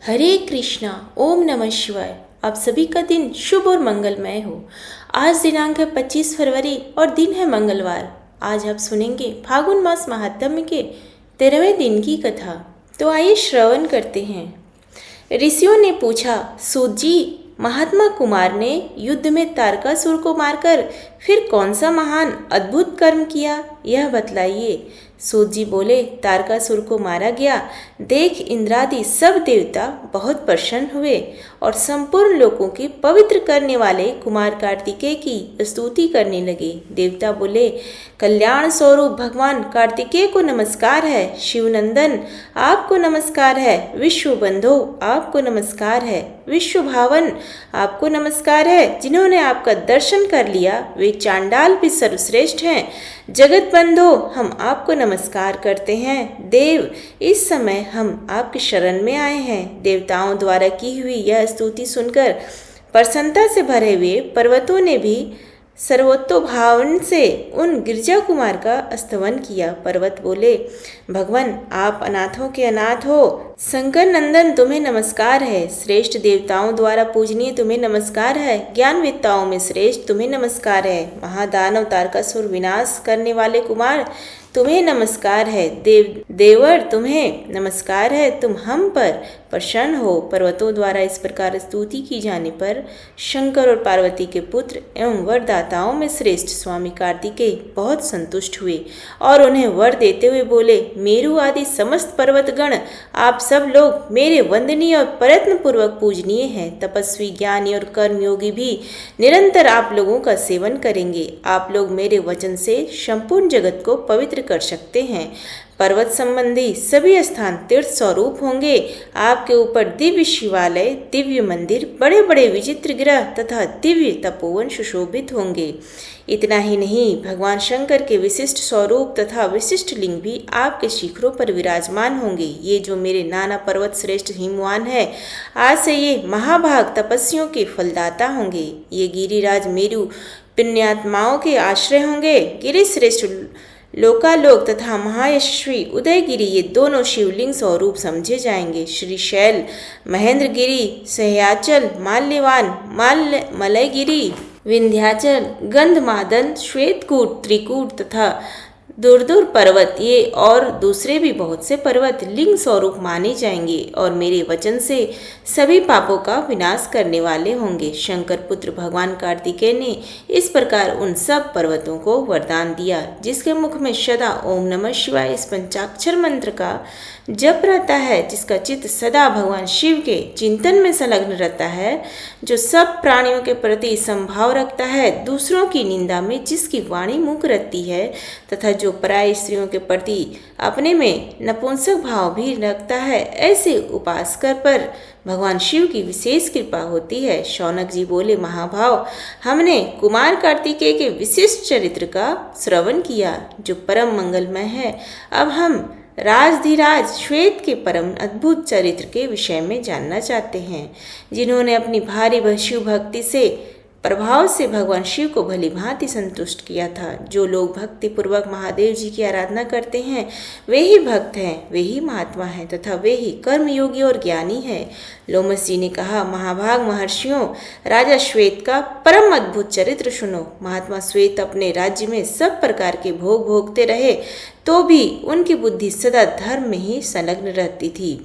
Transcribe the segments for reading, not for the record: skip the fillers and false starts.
हरे कृष्णा। ओम नमः शिवाय। आप सभी का दिन शुभ और मंगलमय हो। आज दिनांक है 25 फरवरी और दिन है मंगलवार। आज आप सुनेंगे फागुन मास महात्म्य के 13वें दिन की कथा। तो आइए श्रवण करते हैं। ऋषियों ने पूछा, सूत जी, महात्मा कुमार ने युद्ध में तारकासुर को मारकर फिर कौन सा महान अद्भुत कर्म किया, यह बतलाइए। सूत जी बोले, तारकासुर को मारा गया देख इंद्रादि सब देवता बहुत प्रसन्न हुए और संपूर्ण लोगों की पवित्र करने वाले कुमार कार्तिकेय की स्तुति करने लगे। देवता बोले, कल्याण स्वरूप भगवान कार्तिकेय को नमस्कार है। शिवनंदन आपको नमस्कार है। विश्व बंधो आपको नमस्कार है। विश्व भावन आपको नमस्कार है। जिन्होंने आपका दर्शन कर लिया वे चांडाल भी सर्वश्रेष्ठ हैं। जगत बंधो हम आपको नमस्कार करते हैं। देव इस समय हम आपकी शरण में आए हैं। देवताओं द्वारा की हुई यह स्तुति सुनकर प्रसन्नता से भरे हुए पर्वतों ने भी सर्वोत्तभावन से उन गिरजा कुमार का स्तवन किया। पर्वत बोले, भगवान आप अनाथों के अनाथ हो। शंकर नंदन तुम्हें नमस्कार है। श्रेष्ठ देवताओं द्वारा पूजनीय तुम्हें नमस्कार है। ज्ञानवेत्ताओं में श्रेष्ठ तुम्हें नमस्कार है। महादानव तारकासुर विनाश करने वाले कुमार तुम्हें नमस्कार है। देवर तुम्हें नमस्कार है। तुम हम पर प्रसन्न हो। पर्वतों द्वारा इस प्रकार स्तुति की जाने पर शंकर और पार्वती के पुत्र एवं वरदाताओं में श्रेष्ठ स्वामी कार्तिकेय बहुत संतुष्ट हुए और उन्हें वर देते हुए बोले, मेरु आदि समस्त पर्वतगण आप सब लोग मेरे वंदनीय और प्रयत्न पूर्वक पूजनीय हैं। तपस्वी, ज्ञानी और कर्मयोगी भी निरंतर आप लोगों का सेवन करेंगे। आप लोग मेरे वचन से संपूर्ण जगत को पवित्र कर सकते हैं। पर्वत संबंधी सभी स्थान तीर्थ स्वरूप होंगे। आपके ऊपर दिव्य शिवालय, दिव्य मंदिर, बड़े बड़े विचित्र ग्रह तथा दिव्य तपोवन सुशोभित होंगे। इतना ही नहीं, भगवान शंकर के विशिष्ट स्वरूप तथा विशिष्ट लिंग भी आपके शिखरों पर विराजमान होंगे। ये जो मेरे नाना पर्वत श्रेष्ठ हिमवान है, आज से ये महाभाग तपस्वियों के फलदाता होंगे। ये गिरिराज मेरु पुण्यात्माओं के आश्रय होंगे। गिरि श्रेष्ठ लोकालोक तथा महायशस्वी उदयगिरी ये दोनों शिवलिंग स्वरूप समझे जाएंगे। श्रीशैल, महेंद्रगिरी, सह्याचल, माल्यवान, मलयगिरी, विंध्याचल, गंधमादन, श्वेतकूट, त्रिकूट तथा दूर पर्वत ये और दूसरे भी बहुत से पर्वत लिंग स्वरूप माने जाएंगे और मेरे वचन से सभी पापों का विनाश करने वाले होंगे। शंकर पुत्र भगवान कार्तिकेय ने इस प्रकार उन सब पर्वतों को वरदान दिया। जिसके मुख में सदा ओम नमः शिवाय इस पंचाक्षर मंत्र का जप रहता है, जिसका चित्त सदा भगवान शिव के चिंतन में संलग्न रहता है, जो सब प्राणियों के प्रति संभाव रखता है, दूसरों की निंदा में जिसकी वाणी मूक रहती है तथा जो पराई स्त्रियों के प्रति अपने में नपुंसक भाव भी रखता है, ऐसे उपासकर पर भगवान शिव की विशेष कृपा होती है। शौनक जी बोले, महाभाव हमने कुमार कार्तिकेय के विशिष्ट चरित्र का श्रवण किया जो परम मंगलमय है। अब हम राजधिराज श्वेत के परम अद्भुत चरित्र के विषय में जानना चाहते हैं, जिन्होंने अपनी भारी शिव भक्ति से प्रभाव से भगवान शिव को भली भांति संतुष्ट किया था। जो लोग भक्ति पूर्वक महादेव जी की आराधना करते हैं वे ही भक्त हैं, वे ही महात्मा हैं तथा वे ही कर्मयोगी और ज्ञानी हैं। लोमस जी ने कहा, महाभाग महर्षियों, राजा श्वेत का परम अद्भुत चरित्र सुनो। महात्मा श्वेत अपने राज्य में सब प्रकार के भोग भोगते रहे तो भी उनकी बुद्धि सदा धर्म में ही संलग्न रहती थी।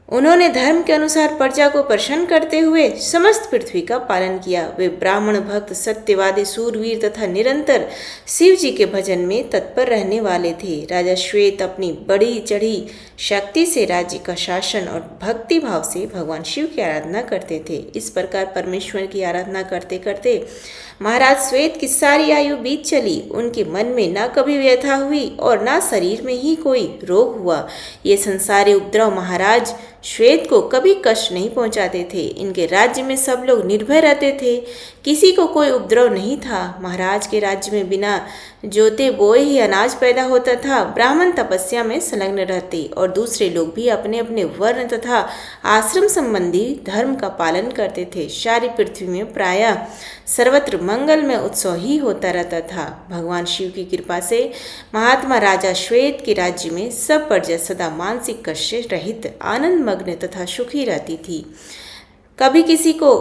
उन्होंने धर्म के अनुसार प्रजा को प्रसन्न करते हुए समस्त पृथ्वी का पालन किया। वे ब्राह्मण भक्त, सत्यवादी, सूरवीर तथा निरंतर शिव जी के भजन में तत्पर रहने वाले थे। राजा श्वेत अपनी बड़ी चढ़ी शक्ति से राज्य का शासन और भक्ति भाव से भगवान शिव की आराधना करते थे। इस प्रकार परमेश्वर की आराधना करते करते महाराज श्वेत की सारी आयु बीत चली। उनके मन में न कभी व्यथा हुई और न शरीर में ही कोई रोग हुआ। ये संसारी उपद्रव महाराज श्वेत को कभी कष्ट नहीं पहुंचाते थे। इनके राज्य में सब लोग निर्भय रहते थे, किसी को कोई उपद्रव नहीं था। महाराज के राज्य में बिना जोते बोए ही अनाज पैदा होता था। ब्राह्मण तपस्या में संलग्न रहते और दूसरे लोग भी अपने अपने वर्ण तथा आश्रम संबंधी धर्म का पालन करते थे। सारी पृथ्वी में प्रायः सर्वत्र मंगल में उत्सव ही होता रहता था। भगवान शिव की कृपा से महात्मा राजा श्वेत के राज्य में सब प्रजा सदा मानसिक कष्ट रहित आनंदमग्न मग्न तथा सुखी रहती थी। कभी किसी को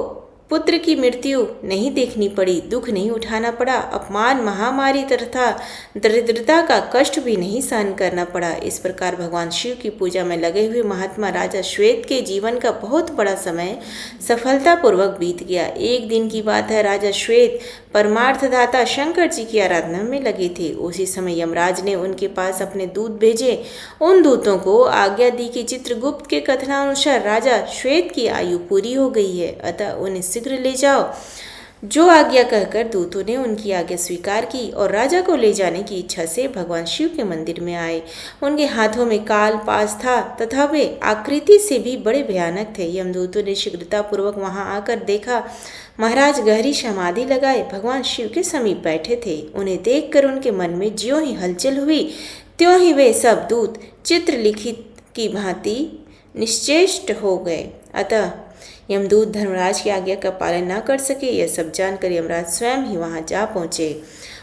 पुत्र की मृत्यु नहीं देखनी पड़ी, दुख नहीं उठाना पड़ा, अपमान, महामारी तथा दरिद्रता का कष्ट भी नहीं सहन करना पड़ा। इस प्रकार भगवान शिव की पूजा में लगे हुए महात्मा राजा श्वेत के जीवन का बहुत बड़ा समय सफलतापूर्वक बीत गया। एक दिन की बात है, राजा श्वेत परमार्थदाता शंकर जी की आराधना में लगे थे। उसी समय यमराज ने उनके पास अपने दूत भेजे। उन दूतों को आज्ञा दी कि चित्रगुप्त के कथनानुसार राजा श्वेत की आयु पूरी हो गई है, अतः उन्हें शीघ्र ले जाओ। जो आज्ञा कहकर दूतों ने उनकी आज्ञा स्वीकार की और राजा को ले जाने की इच्छा से भगवान शिव के मंदिर में आए। उनके हाथों में काल पास था तथा वे आकृति से भी बड़े भयानक थे। यमदूतों ने शीघ्रतापूर्वक वहां आकर देखा, महाराज गहरी समाधि लगाए भगवान शिव के समीप बैठे थे। उन्हें देखकर उनके मन में ज्यों ही हलचल हुई, त्यों ही वे सब दूत चित्रलिखित की भांति निश्चेष्ट हो गए। अतः यमदूत धर्मराज की आज्ञा का पालन न कर सके। यह सब जानकर यमराज स्वयं ही वहां जा पहुंचे।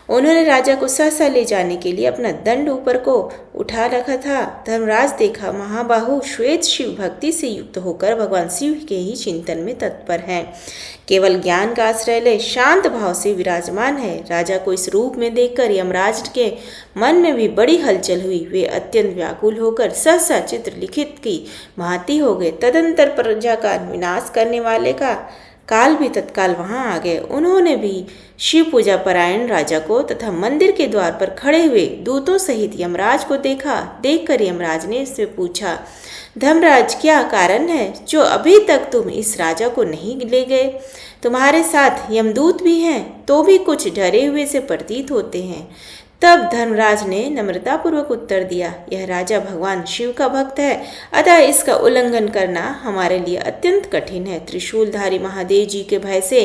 उन्होंने राजा को सहसा ले जाने के लिए अपना दंड ऊपर को उठा रखा था। धर्मराज देखा, महाबाहु श्वेत शिव भक्ति से युक्त होकर भगवान शिव के ही चिंतन में तत्पर हैं, केवल ज्ञान का आश्रय ले शांत भाव से विराजमान है। राजा को इस रूप में देखकर यमराज के मन में भी बड़ी हलचल हुई। वे अत्यंत व्याकुल होकर सहसा चित्रलिखित की भांति हो गए। तदंतर प्रजा का विनाश करने वाले का काल भी तत्काल वहां आ गए। उन्होंने भी शिव पूजा परायण राजा को तथा मंदिर के द्वार पर खड़े हुए दूतों सहित यमराज को देखा। देखकर यमराज ने इससे पूछा, धर्मराज क्या कारण है जो अभी तक तुम इस राजा को नहीं ले गए? तुम्हारे साथ यमदूत भी हैं तो भी कुछ डरे हुए से प्रतीत होते हैं। तब धर्मराज ने नम्रतापूर्वक उत्तर दिया, यह राजा भगवान शिव का भक्त है, अतः इसका उल्लंघन करना हमारे लिए अत्यंत कठिन है। त्रिशूलधारी महादेव जी के भय से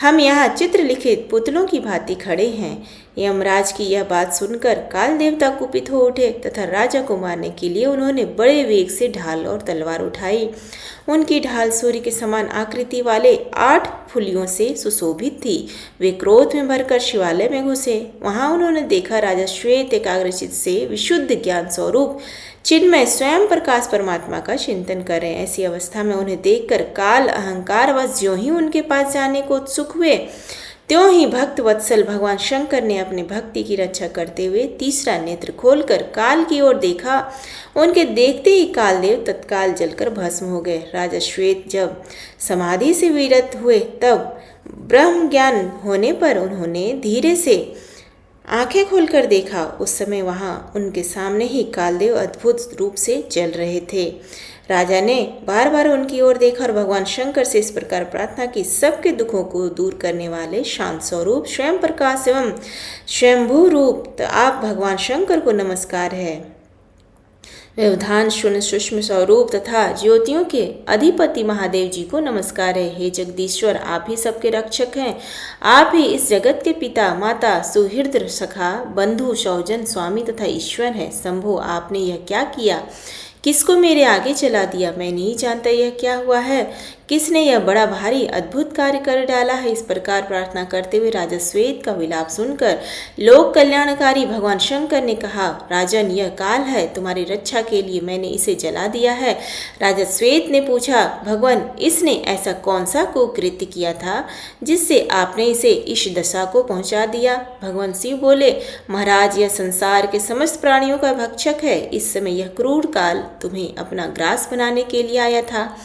हम यहाँ चित्रलिखित पुतलों की भांति खड़े हैं। यमराज की यह बात सुनकर काल देवता कुपित हो उठे तथा राजा को मारने के लिए उन्होंने बड़े वेग से ढाल और तलवार उठाई। उनकी ढाल सूर्य के समान आकृति वाले 8 फुलियों से सुशोभित थी। वे क्रोध में भरकर शिवालय में घुसे। वहां उन्होंने देखा राजा श्वेत एकाग्रचित से विशुद्ध ज्ञान स्वरूप चिन्मय स्वयं प्रकाश परमात्मा का चिंतन कर रहे हैं। ऐसी अवस्था में उन्हें देखकर काल अहंकार वश ज्यों ही उनके पास जाने को उत्सुक हुए, त्यों ही भक्त वत्सल भगवान शंकर ने अपने भक्ति की रक्षा करते हुए तीसरा नेत्र खोलकर काल की ओर देखा। उनके देखते ही कालदेव तत्काल जलकर भस्म हो गए। राजा श्वेत जब समाधि से विरत हुए तब ब्रह्म ज्ञान होने पर उन्होंने धीरे से आंखें खोलकर देखा। उस समय वहां उनके सामने ही कालदेव अद्भुत रूप से जल रहे थे। राजा ने बार बार उनकी ओर देखा और भगवान शंकर से इस प्रकार प्रार्थना की, सबके दुखों को दूर करने वाले शांत स्वरूप स्वयं प्रकाश एवं स्वयंभू रूप तो आप भगवान शंकर को नमस्कार है। व्यवधान शून्य सूक्ष्म स्वरूप तथा ज्योतियों के अधिपति महादेव जी को नमस्कार है। हे जगदीश्वर, आप ही सबके रक्षक हैं। आप ही इस जगत के पिता, माता, सुहृद, सखा, बंधु, सौजन, स्वामी तथा ईश्वर हैं। शंभो, आपने यह क्या किया? किसको मेरे आगे चला दिया? मैं नहीं जानता यह क्या हुआ है। किसने यह बड़ा भारी अद्भुत कार्य कर डाला है? इस प्रकार प्रार्थना करते हुए राजा श्वेत का विलाप सुनकर लोक कल्याणकारी भगवान शंकर ने कहा, राजन, यह काल है, तुम्हारी रक्षा के लिए मैंने इसे जला दिया है। राजा श्वेत ने पूछा, भगवान, इसने ऐसा कौन सा कुकृत्य किया था जिससे आपने इसे इस दशा को पहुंचा दिया? भगवान शिव बोले, महाराज, यह संसार के समस्त प्राणियों का भक्षक है। इस समय यह क्रूर काल तुम्हें अपना ग्रास बनाने के लिए आया था,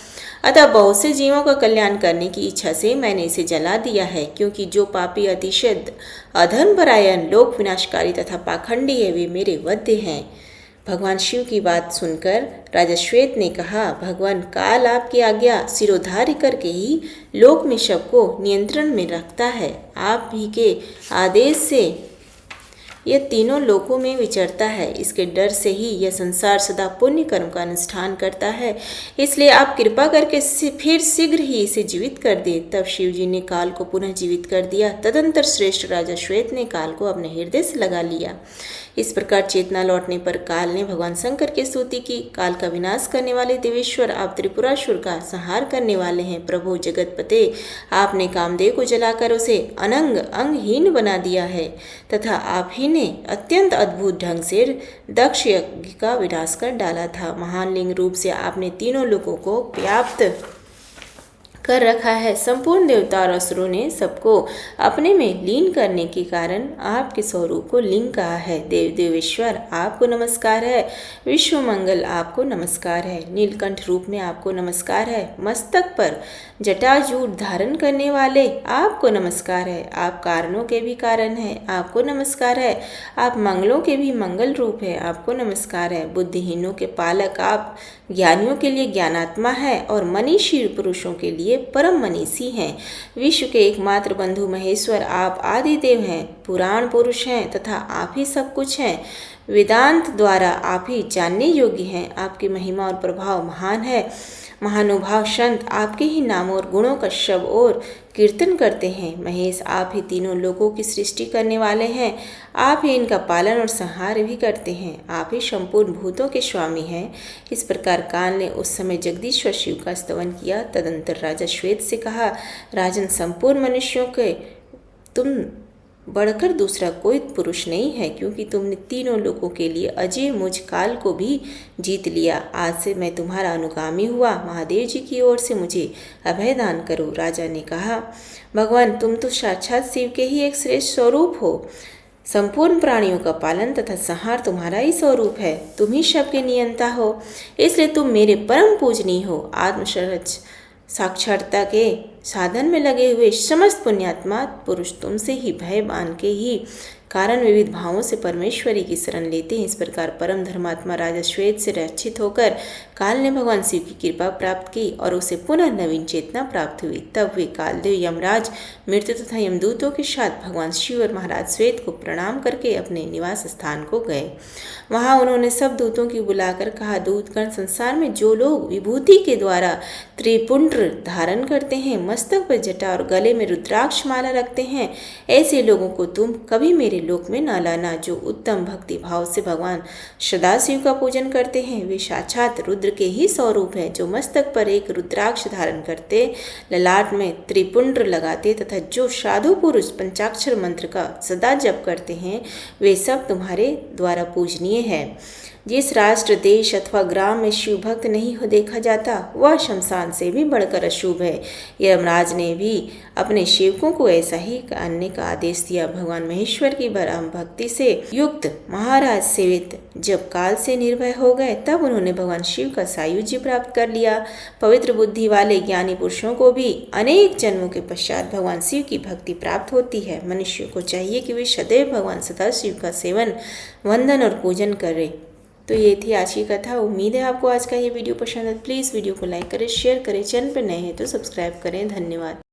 अतः बहुत से जीवों का कल्याण करने की इच्छा से मैंने इसे जला दिया है। क्योंकि जो पापी, अतिशय अधर्मपरायण, लोक विनाशकारी तथा पाखंडी है, वे मेरे वध्य हैं। भगवान शिव की बात सुनकर राजा श्वेत ने कहा, भगवान, काल आपकी आज्ञा सिरोधार्य करके ही लोक में सबको नियंत्रण में रखता है। आप ही के आदेश से यह तीनों लोकों में विचरता है। इसके डर से ही यह संसार सदा पुण्य कर्म का अनुष्ठान करता है। इसलिए आप कृपा करके फिर शीघ्र ही इसे जीवित कर दे। तब शिव जी ने काल को पुनः जीवित कर दिया। तदंतर श्रेष्ठ राजा श्वेत ने काल को अपने हृदय से लगा लिया। इस प्रकार चेतना लौटने पर काल ने भगवान शंकर की स्तुति की। काल का विनाश करने वाले देवेश्वर, आप त्रिपुरासुर का संहार करने वाले हैं। प्रभु जगतपते, आपने कामदेव को जलाकर उसे अंगहीन बना दिया है तथा आप ही ने अत्यंत अद्भुत ढंग से दक्ष यज्ञ का विनाश कर डाला था। महान लिंग रूप से आपने तीनों लोगों को व्याप्त कर रखा है। संपूर्ण देवता और असुरों ने सबको अपने में लीन करने के कारण आपके स्वरूप को लिंग कहा है। देवेश्वर, आपको नमस्कार है। विश्व मंगल, आपको नमस्कार है। नीलकंठ रूप में आपको नमस्कार है। मस्तक पर जटाजूट धारण करने वाले, आपको नमस्कार है। आप कारणों के भी कारण हैं, आपको नमस्कार है। आप मंगलों के भी मंगल रूप है, आपको नमस्कार है। बुद्धिहीनों के पालक आप ज्ञानियों के लिए ज्ञानात्मा है और मनीषी पुरुषों के लिए परम मनीषी हैं। विश्व के एकमात्र बंधु महेश्वर, आप आदिदेव हैं, पुराण पुरुष हैं तथा आप ही सब कुछ हैं। वेदांत द्वारा आप ही जानने योग्य हैं। आपकी महिमा और प्रभाव महान है। महानुभाव संत आपके ही नामों और गुणों का शब और कीर्तन करते हैं। महेश, आप ही तीनों लोगों की सृष्टि करने वाले हैं। आप ही इनका पालन और संहार भी करते हैं। आप ही संपूर्ण भूतों के स्वामी हैं। इस प्रकार काल ने उस समय जगदीश्वर शिव का स्तवन किया। तदंतर राजा श्वेत से कहा, राजन, संपूर्ण मनुष्यों के तुम बढ़कर दूसरा कोई पुरुष नहीं है, क्योंकि तुमने तीनों लोगों के लिए अजय मुझ काल को भी जीत लिया। आज से मैं तुम्हारा अनुगामी हुआ। महादेव जी की ओर से मुझे अभय दान करो। राजा ने कहा, भगवान, तुम तो साक्षात शिव के ही एक श्रेष्ठ स्वरूप हो। संपूर्ण प्राणियों का पालन तथा संहार तुम्हारा ही स्वरूप है। तुम ही सबके नियंता हो, इसलिए तुम मेरे परम पूजनीय हो। आत्मसरच साक्षात्ता के साधन में लगे हुए समस्त पुण्यात्मा पुरुष तुमसे ही भय बांध के ही कारण विविध भावों से परमेश्वरी की शरण लेते हैं। इस प्रकार परम धर्मात्मा राजा श्वेत से रक्षित होकर काल ने भगवान शिव की कृपा प्राप्त की और उसे पुनः नवीन चेतना प्राप्त हुई। तब वे कालदेव, यमराज, मृत्यु तथा यमदूतों के साथ भगवान शिव और महाराज श्वेत को प्रणाम करके अपने निवास स्थान को गए। वहां उन्होंने सब दूतों की बुलाकर कहा, दूतगण, संसार में जो लोग विभूति के द्वारा त्रिपुंड्र धारण करते हैं, मस्तक पर जटा और गले में रुद्राक्ष माला रखते हैं, ऐसे लोगों को तुम कभी मेरे लोक में न लाना। जो उत्तम भक्ति भाव से भगवान सदाशिव का पूजन करते हैं, वे साक्षात रुद्र के ही स्वरूप हैं। जो मस्तक पर एक रुद्राक्ष धारण करते, ललाट में त्रिपुंड्र लगाते तथा जो साधु पुरुष पंचाक्षर मंत्र का सदा जप करते हैं, वे सब तुम्हारे द्वारा पूजनीय है। जिस राष्ट्र, देश अथवा ग्राम में शिव भक्त नहीं हो देखा जाता, वह शमशान से भी बढ़कर अशुभ है। यमराज ने भी अपने सेवकों को ऐसा ही करने का आदेश दिया। भगवान महेश्वर की परम भक्ति से युक्त महाराज सेवित जब काल से निर्भय हो गए, तब उन्होंने भगवान शिव का सायुज्य प्राप्त कर लिया। पवित्र बुद्धि वाले ज्ञानी पुरुषों को भी अनेक जन्मों के पश्चात भगवान शिव की भक्ति प्राप्त होती है। मनुष्य को चाहिए कि वे सदैव भगवान सदाशिव का सेवन, वंदन और पूजन करें। तो ये थी आज की कथा। उम्मीद है आपको आज का ये वीडियो पसंद है। प्लीज़ वीडियो को लाइक करें, शेयर करें। चैनल पर नए हैं तो सब्सक्राइब करें। धन्यवाद।